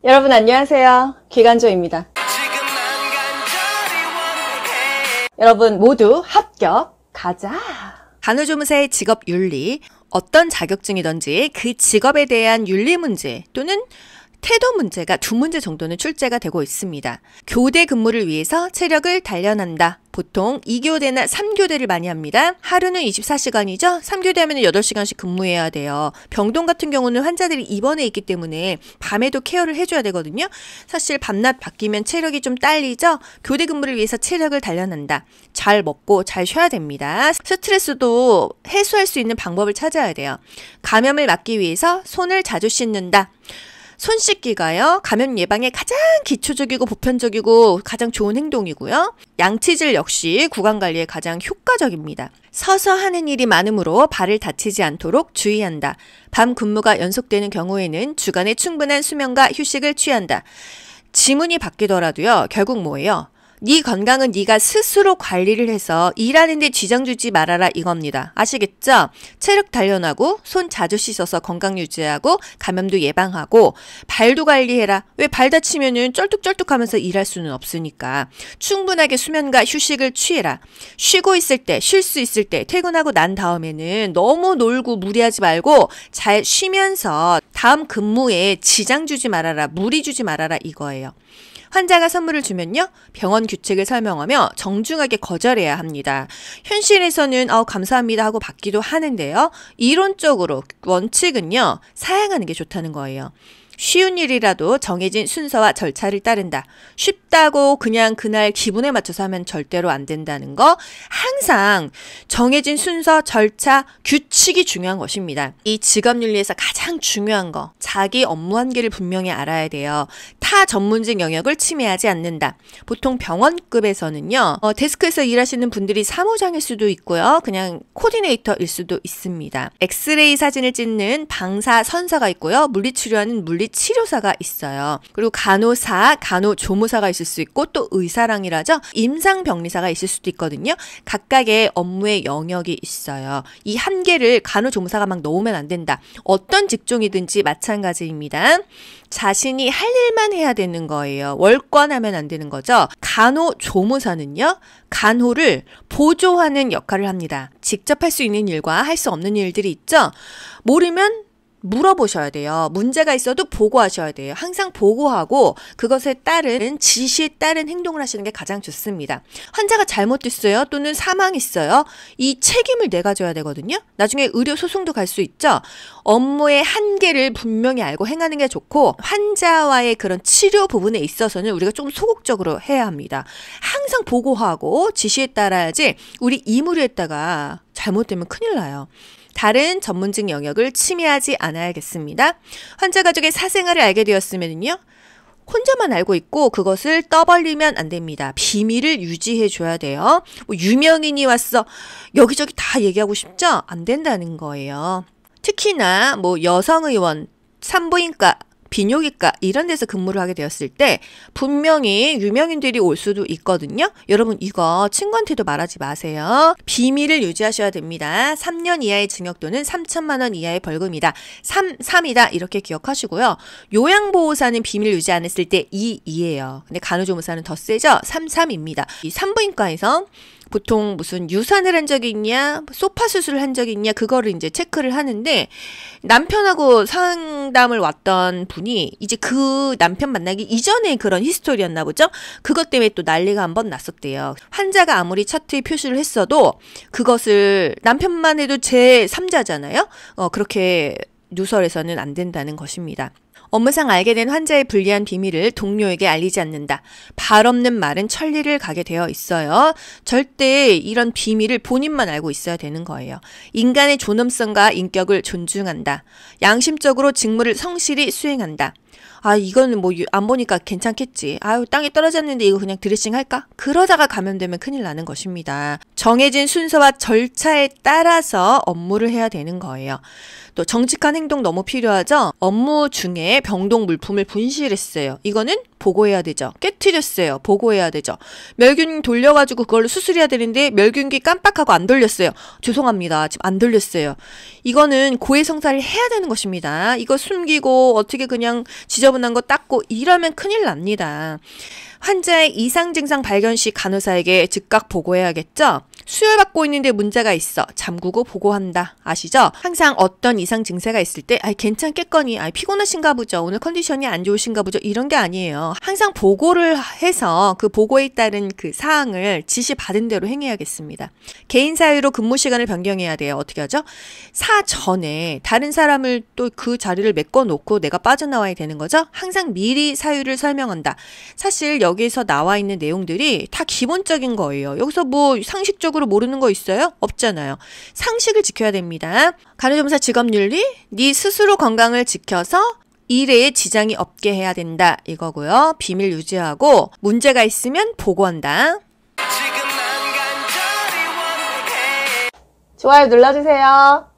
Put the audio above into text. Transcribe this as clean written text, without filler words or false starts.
여러분 안녕하세요. 기간조입니다. 여러분 모두 합격 가자. 간호조무사의 직업 윤리, 어떤 자격증이든지 그 직업에 대한 윤리 문제 또는 태도 문제가 2문제 정도는 출제가 되고 있습니다. 교대 근무를 위해서 체력을 단련한다. 보통 2교대나 3교대를 많이 합니다. 하루는 24시간이죠. 3교대 하면 8시간씩 근무해야 돼요. 병동 같은 경우는 환자들이 입원해 있기 때문에 밤에도 케어를 해줘야 되거든요. 사실 밤낮 바뀌면 체력이 좀 딸리죠. 교대 근무를 위해서 체력을 단련한다. 잘 먹고 잘 쉬어야 됩니다. 스트레스도 해소할 수 있는 방법을 찾아야 돼요. 감염을 막기 위해서 손을 자주 씻는다. 손 씻기가요, 감염 예방에 가장 기초적이고 보편적이고 가장 좋은 행동이고요. 양치질 역시 구강관리에 가장 효과적입니다. 서서 하는 일이 많으므로 발을 다치지 않도록 주의한다. 밤 근무가 연속되는 경우에는 주간에 충분한 수면과 휴식을 취한다. 지문이 바뀌더라도요, 결국 뭐예요? 네 건강은 네가 스스로 관리를 해서 일하는데 지장 주지 말아라 이겁니다. 아시겠죠? 체력 단련하고 손 자주 씻어서 건강 유지하고 감염도 예방하고 발도 관리해라. 왜 발 다치면은 쩔뚝쩔뚝하면서 일할 수는 없으니까 충분하게 수면과 휴식을 취해라. 쉬고 있을 때, 쉴 수 있을 때 퇴근하고 난 다음에는 너무 놀고 무리하지 말고 잘 쉬면서 다음 근무에 지장 주지 말아라. 무리 주지 말아라 이거예요. 환자가 선물을 주면요, 병원 규칙을 설명하며 정중하게 거절해야 합니다. 현실에서는 감사합니다 하고 받기도 하는데요. 이론적으로 원칙은요, 사양하는 게 좋다는 거예요. 쉬운 일이라도 정해진 순서와 절차를 따른다. 쉽다고 그냥 그날 기분에 맞춰서 하면 절대로 안 된다는 거. 항상 정해진 순서, 절차, 규칙이 중요한 것입니다. 이 직업윤리에서 가장 중요한 거, 자기 업무 한계를 분명히 알아야 돼요. 타 전문직 영역을 침해하지 않는다. 보통 병원급에서는요, 데스크에서 일하시는 분들이 사무장일 수도 있고요, 그냥 코디네이터일 수도 있습니다. 엑스레이 사진을 찍는 방사 선사가 있고요, 물리치료하는 물리치료사가 있어요. 그리고 간호사, 간호조무사가 있을 수 있고 또 의사랑이라죠. 임상병리사가 있을 수도 있거든요. 각각의 업무의 영역이 있어요. 이 한계를 간호조무사가 막 넣으면 안 된다. 어떤 직종이든지 마찬가지입니다. 자신이 할 일만 해야 되는 거예요. 월권하면 안 되는 거죠. 간호조무사는요, 간호를 보조하는 역할을 합니다. 직접 할 수 있는 일과 할 수 없는 일들이 있죠. 모르면 물어보셔야 돼요. 문제가 있어도 보고하셔야 돼요. 항상 보고하고 그것에 따른 지시에 따른 행동을 하시는 게 가장 좋습니다. 환자가 잘못됐어요. 또는 사망했어요. 이 책임을 내가 져야 되거든요. 나중에 의료 소송도 갈 수 있죠. 업무의 한계를 분명히 알고 행하는 게 좋고, 환자와의 그런 치료 부분에 있어서는 우리가 좀 소극적으로 해야 합니다. 항상 보고하고 지시에 따라야지 우리 임의료했다가 잘못되면 큰일 나요. 다른 전문직 영역을 침해하지 않아야겠습니다. 환자 가족의 사생활을 알게 되었으면요, 혼자만 알고 있고 그것을 떠벌리면 안 됩니다. 비밀을 유지해 줘야 돼요. 유명인이 왔어, 여기저기 다 얘기하고 싶죠? 안 된다는 거예요. 특히나 여성 의원, 산부인과, 비뇨기과 이런 데서 근무를 하게 되었을 때 분명히 유명인들이 올 수도 있거든요. 여러분 이거 친구한테도 말하지 마세요. 비밀을 유지하셔야 됩니다. 3년 이하의 징역 또는 3천만 원 이하의 벌금이다. 3이다 이렇게 기억하시고요. 요양보호사는 비밀 유지 안 했을 때 2예요. 근데 간호조무사는 더 세죠. 3입니다. 이 산부인과에서 보통 무슨 유산을 한 적이 있냐, 소파 수술을 한 적이 있냐, 그거를 이제 체크를 하는데, 남편하고 상담을 왔던 분이 이제 그 남편 만나기 이전에 그런 히스토리였나 보죠? 그것 때문에 또 난리가 한번 났었대요. 환자가 아무리 차트에 표시를 했어도 그것을 남편만 해도 제3자잖아요? 그렇게 누설해서는 안 된다는 것입니다. 업무상 알게 된 환자의 불리한 비밀을 동료에게 알리지 않는다. 발 없는 말은 천리를 가게 되어 있어요. 절대 이런 비밀을 본인만 알고 있어야 되는 거예요. 인간의 존엄성과 인격을 존중한다. 양심적으로 직무를 성실히 수행한다. 이거는 안 보니까 괜찮겠지. 땅에 떨어졌는데 이거 그냥 드레싱 할까? 그러다가 감염되면 큰일 나는 것입니다. 정해진 순서와 절차에 따라서 업무를 해야 되는 거예요. 또 정직한 행동 너무 필요하죠? 업무 중에 병동 물품을 분실했어요. 이거는 보고해야 되죠. 깨트렸어요. 보고해야 되죠. 멸균 돌려가지고 그걸로 수술해야 되는데 멸균기 깜빡하고 안 돌렸어요. 죄송합니다. 지금 안 돌렸어요. 이거는 고해성사를 해야 되는 것입니다. 이거 숨기고 어떻게 그냥 지저분한 거 닦고 이러면 큰일 납니다. 환자의 이상 증상 발견 시 간호사에게 즉각 보고해야겠죠? 수혈받고 있는데 문제가 있어. 잠그고 보고한다. 아시죠? 항상 어떤 이상 증세가 있을 때 괜찮겠거니, 피곤하신가 보죠. 오늘 컨디션이 안 좋으신가 보죠. 이런 게 아니에요. 항상 보고를 해서 그 보고에 따른 그 사항을 지시받은 대로 행해야겠습니다. 개인 사유로 근무 시간을 변경해야 돼요. 어떻게 하죠? 사전에 다른 사람을 또 그 자리를 메꿔놓고 내가 빠져나와야 되는 거죠. 항상 미리 사유를 설명한다. 사실 여기서 나와 있는 내용들이 다 기본적인 거예요. 여기서 뭐 상식적으로 모르는 거 있어요? 없잖아요. 상식을 지켜야 됩니다. 간호조무사 직업윤리, 네 스스로 건강을 지켜서 일에 지장이 없게 해야 된다. 이거고요. 비밀 유지하고 문제가 있으면 보고한다. 좋아요 눌러주세요.